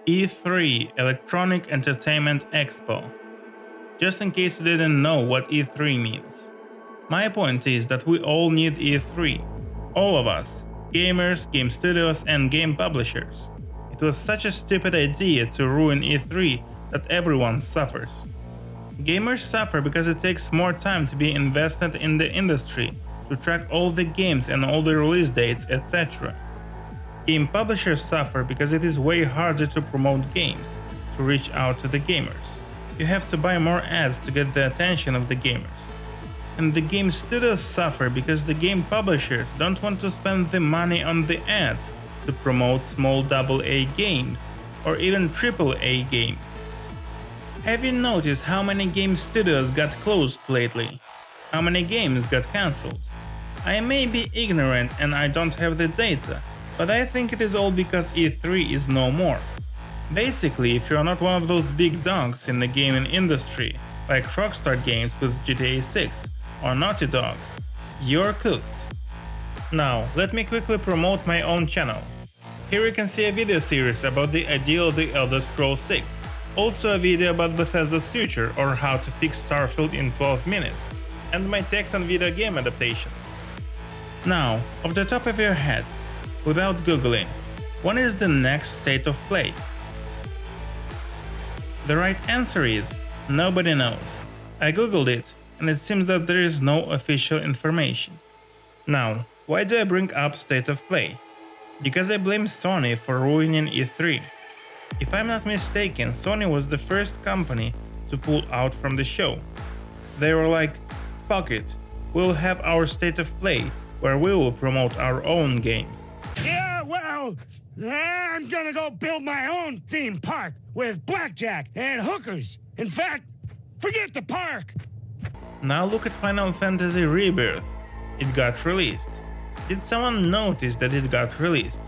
E3 Electronic Entertainment Expo. Just in case you didn't know what E3 means. My point is that we all need E3. All of us. Gamers, game studios and game publishers. It was such a stupid idea to ruin E3 that everyone suffers. Gamers suffer because it takes more time to be invested in the industry, to track all the games and all the release dates, etc. Game publishers suffer because it is way harder to promote games, to reach out to the gamers. You have to buy more ads to get the attention of the gamers. And the game studios suffer because the game publishers don't want to spend the money on the ads to promote small AA games or even AAA games. Have you noticed how many game studios got closed lately? How many games got cancelled? I may be ignorant and I don't have the data, but I think it is all because E3 is no more. Basically, if you're not one of those big dogs in the gaming industry, like Rockstar Games with GTA 6 or Naughty Dog, you're cooked. Now, let me quickly promote my own channel. Here you can see a video series about the ideal of the Elder Scrolls 6, also a video about Bethesda's future or how to fix Starfield in 12 minutes, and my takes on video game adaptation. Now, off the top of your head, without googling, when is the next state of play? The right answer is nobody knows. I googled it and it seems that there is no official information. Now, why do I bring up state of play? Because I blame Sony for ruining E3. If I'm not mistaken, Sony was the first company to pull out from the show. They were like, fuck it, we'll have our state of play where we will promote our own games. Yeah, well, I'm gonna go build my own theme park with blackjack and hookers. In fact, forget the park. Now look at Final Fantasy Rebirth. It got released. Did someone notice that it got released?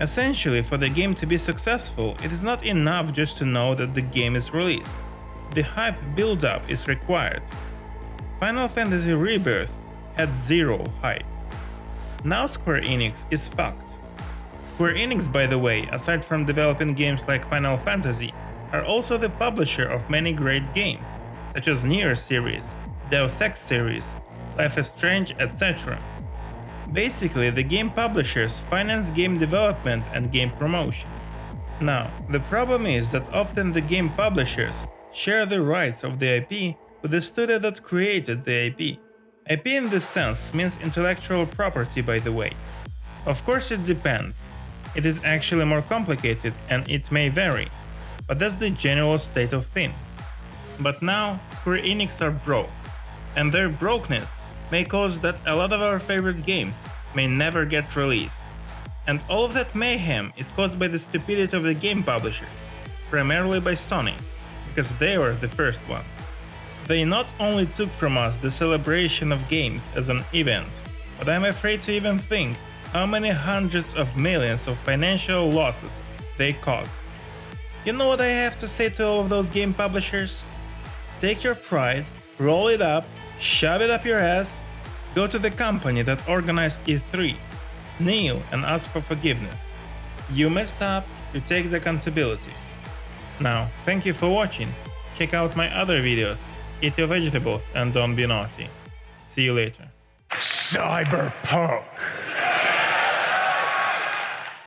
Essentially, for the game to be successful, it is not enough just to know that the game is released. The hype build-up is required. Final Fantasy Rebirth had zero hype. Now Square Enix is fucked. Square Enix, by the way, aside from developing games like Final Fantasy, are also the publisher of many great games, such as Nier series, Deus Ex series, Life is Strange, etc. Basically, the game publishers finance game development and game promotion. Now, the problem is that often the game publishers share the rights of the IP with the studio that created the IP. IP in this sense means intellectual property, by the way. Of course it depends. It is actually more complicated and it may vary, but that's the general state of things. But now Square Enix are broke, and their brokenness may cause that a lot of our favorite games may never get released. And all of that mayhem is caused by the stupidity of the game publishers, primarily by Sony, because they were the first one. They not only took from us the celebration of games as an event, but I'm afraid to even think how many hundreds of millions of financial losses they caused. You know what I have to say to all of those game publishers? Take your pride, roll it up, shove it up your ass, go to the company that organized E3, kneel and ask for forgiveness. You messed up, you take the accountability. Now, thank you for watching. Check out my other videos. Eat your vegetables and don't be naughty. See you later. Cyberpunk.